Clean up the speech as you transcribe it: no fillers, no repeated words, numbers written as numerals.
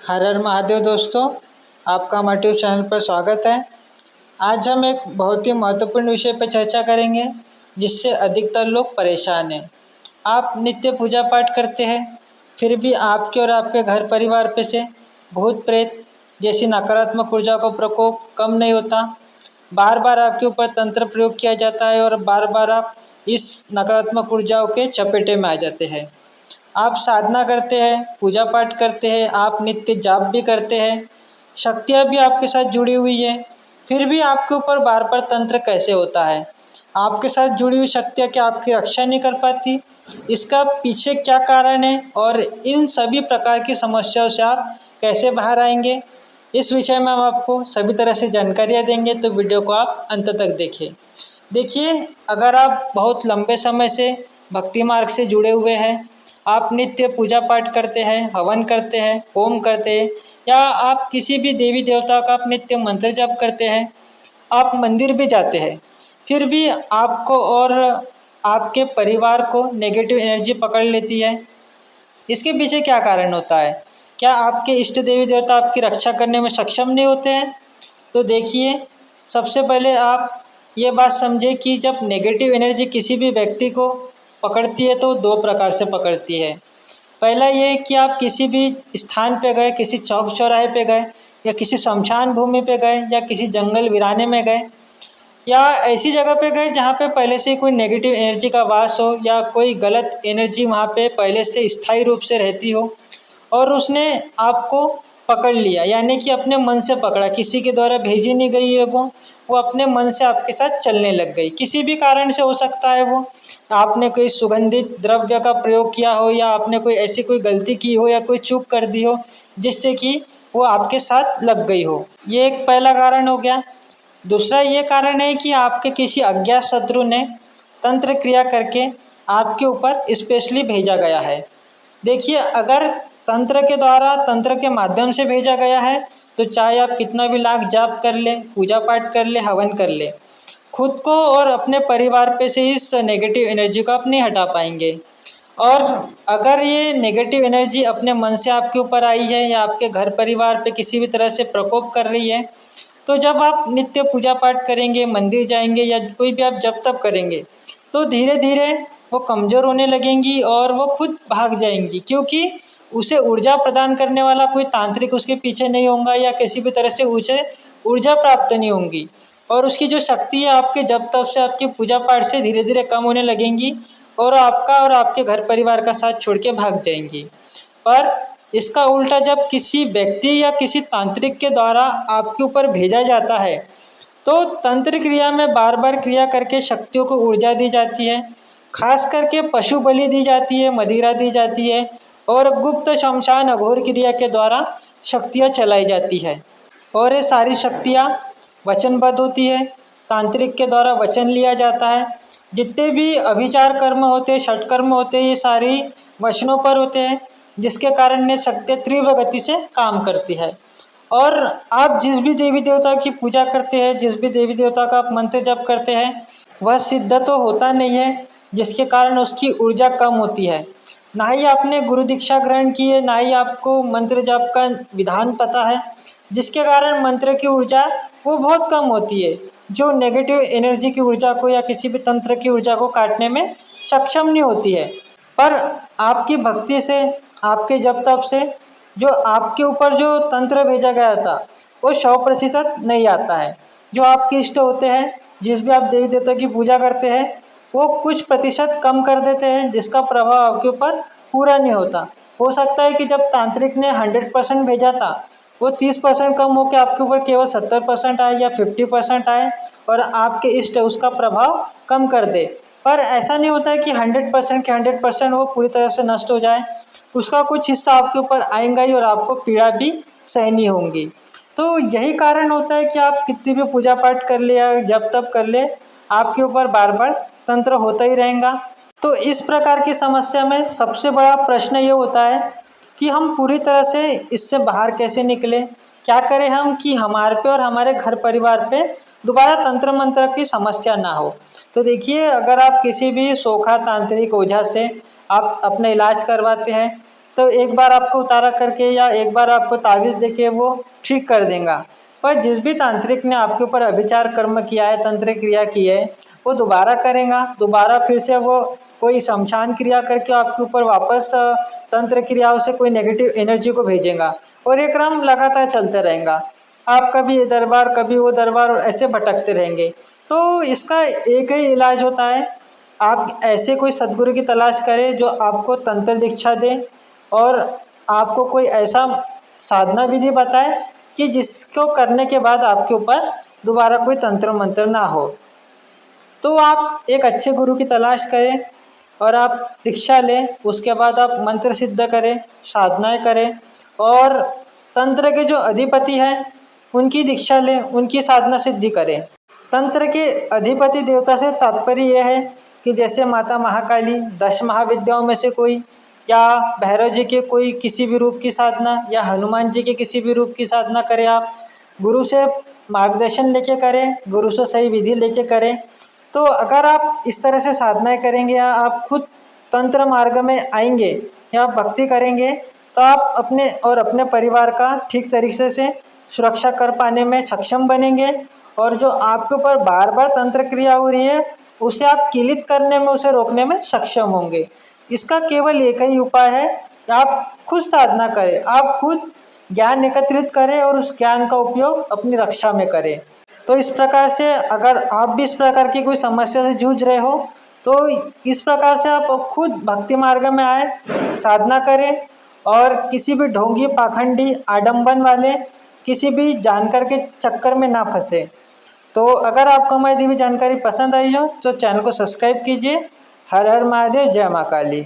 हर हर महादेव दोस्तों, आपका हमारे यूट्यूब चैनल पर स्वागत है। आज हम एक बहुत ही महत्वपूर्ण विषय पर चर्चा करेंगे जिससे अधिकतर लोग परेशान हैं। आप नित्य पूजा पाठ करते हैं, फिर भी आपके और आपके घर परिवार पे से भूत प्रेत जैसी नकारात्मक ऊर्जा का प्रकोप कम नहीं होता। बार बार आपके ऊपर तंत्र प्रयोग किया जाता है और बार बार आप इस नकारात्मक ऊर्जाओं के चपेटे में आ जाते हैं। आप साधना करते हैं, पूजा पाठ करते हैं, आप नित्य जाप भी करते हैं, शक्तियाँ भी आपके साथ जुड़ी हुई है, फिर भी आपके ऊपर बार बार तंत्र कैसे होता है? आपके साथ जुड़ी हुई शक्तियाँ क्या आपकी रक्षा नहीं कर पाती? इसका पीछे क्या कारण है और इन सभी प्रकार की समस्याओं से आप कैसे बाहर आएंगे? इस विषय में हम आपको सभी तरह से जानकारियाँ देंगे, तो वीडियो को आप अंत तक देखिए। अगर आप बहुत लंबे समय से भक्ति मार्ग से जुड़े हुए हैं, आप नित्य पूजा पाठ करते हैं, हवन करते हैं, होम करते हैं, या आप किसी भी देवी देवता का आप नित्य मंत्र जप करते हैं, आप मंदिर भी जाते हैं, फिर भी आपको और आपके परिवार को नेगेटिव एनर्जी पकड़ लेती है। इसके पीछे क्या कारण होता है? क्या आपके इष्ट देवी देवता आपकी रक्षा करने में सक्षम नहीं होते हैं? तो देखिए, सबसे पहले आप ये बात समझें कि जब नेगेटिव एनर्जी किसी भी व्यक्ति को पकड़ती है तो दो प्रकार से पकड़ती है। पहला ये कि आप किसी भी स्थान पे गए, किसी चौक चौराहे पे गए, या किसी शमशान भूमि पे गए, या किसी जंगल वीराने में गए, या ऐसी जगह पे गए जहाँ पे पहले से कोई नेगेटिव एनर्जी का वास हो, या कोई गलत एनर्जी वहाँ पे पहले से स्थायी रूप से रहती हो और उसने आपको पकड़ लिया, यानी कि अपने मन से पकड़ा, किसी के द्वारा भेजी नहीं गई है, वो अपने मन से आपके साथ चलने लग गई। किसी भी कारण से हो सकता है, वो आपने कोई सुगंधित द्रव्य का प्रयोग किया हो, या आपने कोई ऐसी कोई गलती की हो, या कोई चूक कर दी हो जिससे कि वो आपके साथ लग गई हो। ये एक पहला कारण हो गया। दूसरा ये कारण है कि आपके किसी अज्ञात शत्रु ने तंत्र क्रिया करके आपके ऊपर स्पेशली भेजा गया है। देखिए, अगर तंत्र के द्वारा, तंत्र के माध्यम से भेजा गया है, तो चाहे आप कितना भी लाख जाप कर ले, पूजा पाठ कर ले, हवन कर ले, खुद को और अपने परिवार पे से इस नेगेटिव एनर्जी को आप नहीं हटा पाएंगे। और अगर ये नेगेटिव एनर्जी अपने मन से आपके ऊपर आई है, या आपके घर परिवार पे किसी भी तरह से प्रकोप कर रही है, तो जब आप नित्य पूजा पाठ करेंगे, मंदिर जाएंगे, या कोई भी आप जप तप करेंगे, तो धीरे धीरे वो कमज़ोर होने लगेंगी और वो खुद भाग जाएंगी, क्योंकि उसे ऊर्जा प्रदान करने वाला कोई तांत्रिक उसके पीछे नहीं होगा, या किसी भी तरह से उसे ऊर्जा प्राप्त नहीं होंगी, और उसकी जो शक्ति है आपके जप तप से, आपके पूजा पाठ से धीरे धीरे कम होने लगेंगी, और आपका और आपके घर परिवार का साथ छोड़ के भाग जाएंगी। पर इसका उल्टा जब किसी व्यक्ति या किसी तांत्रिक के द्वारा आपके ऊपर भेजा जाता है, तो तंत्र क्रिया में बार बार क्रिया करके शक्तियों को ऊर्जा दी जाती है। खास करके पशु बलि दी जाती है, मदिरा दी जाती है, और गुप्त शमशान अघोर क्रिया के द्वारा शक्तियाँ चलाई जाती है। और ये सारी शक्तियाँ वचनबद्ध होती है, तांत्रिक के द्वारा वचन लिया जाता है। जितने भी अभिचार कर्म होते हैं, षटकर्म होते हैं, ये सारी वचनों पर होते हैं, जिसके कारण ये शक्तियाँ तीव्र गति से काम करती है। और आप जिस भी देवी देवता की पूजा करते हैं, जिस भी देवी देवता का आप मंत्र जप करते हैं, वह सिद्ध तो होता नहीं है, जिसके कारण उसकी ऊर्जा कम होती है। ना ही आपने गुरु दीक्षा ग्रहण की है, ना ही आपको मंत्र जप का विधान पता है, जिसके कारण मंत्र की ऊर्जा वो बहुत कम होती है, जो नेगेटिव एनर्जी की ऊर्जा को या किसी भी तंत्र की ऊर्जा को काटने में सक्षम नहीं होती है। पर आपकी भक्ति से, आपके जप तप से जो आपके ऊपर जो तंत्र भेजा गया था, वो 100% नहीं आता है। जो आपके इष्ट होते हैं, जिस भी आप देवी देवता की पूजा करते हैं, वो कुछ प्रतिशत कम कर देते हैं, जिसका प्रभाव आपके ऊपर पूरा नहीं होता। हो सकता है कि जब तांत्रिक ने 100% भेजा था, वो 30% कम होकर आपके ऊपर केवल 70% आए या 50% आए, और आपके इष्ट उसका प्रभाव कम कर दे। पर ऐसा नहीं होता है कि 100% के 100% वो पूरी तरह से नष्ट हो जाए। उसका कुछ हिस्सा आपके ऊपर आएगा ही, और आपको पीड़ा भी सहनी होंगी। तो यही कारण होता है कि आप कितनी भी पूजा पाठ कर ले या जब तब कर ले, आपके ऊपर बार बार तंत्र होता ही रहेगा। तो इस प्रकार की समस्या में सबसे बड़ा प्रश्न ये होता है कि हम पूरी तरह से इससे बाहर कैसे निकलें, क्या करें हम कि हमारे पे और हमारे घर परिवार पे दोबारा तंत्र मंत्र की समस्या ना हो। तो देखिए, अगर आप किसी भी सोखा तांत्रिक ओझा से आप अपना इलाज करवाते हैं, तो एक बार आपको उतारा करके या एक बार आपको ताबीज़ देके वो ठीक कर देगा। पर जिस भी तांत्रिक ने आपके ऊपर अभिचार कर्म किया है, तंत्र क्रिया की है, वो दोबारा करेगा, दोबारा फिर से वो कोई शमशान क्रिया करके आपके ऊपर वापस तंत्र क्रियाओं से कोई नेगेटिव एनर्जी को भेजेगा और ये क्रम लगातार चलते रहेगा। आप कभी ये दरबार कभी वो दरबार और ऐसे भटकते रहेंगे। तो इसका एक ही इलाज होता है, आप ऐसे कोई सद्गुरु की तलाश करें जो आपको तंत्र दीक्षा दे और आपको कोई ऐसा साधना विधि बताए कि जिसको करने के बाद आपके ऊपर दोबारा कोई तंत्र मंत्र ना हो। तो आप एक अच्छे गुरु की तलाश करें और आप दीक्षा लें, उसके बाद आप मंत्र सिद्ध करें, साधनाएं करें और तंत्र के जो अधिपति हैं उनकी दीक्षा लें, उनकी साधना सिद्धि करें। तंत्र के अधिपति देवता से तात्पर्य यह है कि जैसे माता महाकाली 10 महाविद्याओं में से कोई, या भैरव जी के कोई किसी भी रूप की साधना, या हनुमान जी के किसी भी रूप की साधना करें। आप गुरु से मार्गदर्शन लेके करें, गुरु से सही विधि लेके करें। तो अगर आप इस तरह से साधनाएं करेंगे या आप खुद तंत्र मार्ग में आएंगे या आप भक्ति करेंगे तो आप अपने और अपने परिवार का ठीक तरीके से सुरक्षा कर पाने में सक्षम बनेंगे और जो आपके ऊपर बार बार तंत्र क्रिया हो रही है उसे आप किलित करने में, उसे रोकने में सक्षम होंगे। इसका केवल एक ही उपाय है कि आप खुद साधना करें, आप खुद ज्ञान एकत्रित करें और उस ज्ञान का उपयोग अपनी रक्षा में करें। तो इस प्रकार से अगर आप भी इस प्रकार की कोई समस्या से जूझ रहे हो तो इस प्रकार से आप खुद भक्ति मार्ग में आए, साधना करें और किसी भी ढोंगी, पाखंडी, आडंबन वाले किसी भी जानकार के चक्कर में ना फंसे। तो अगर आपको हमारी दी हुई जानकारी पसंद आई हो तो चैनल को सब्सक्राइब कीजिए। हर हर महादेव, जय माँ काली।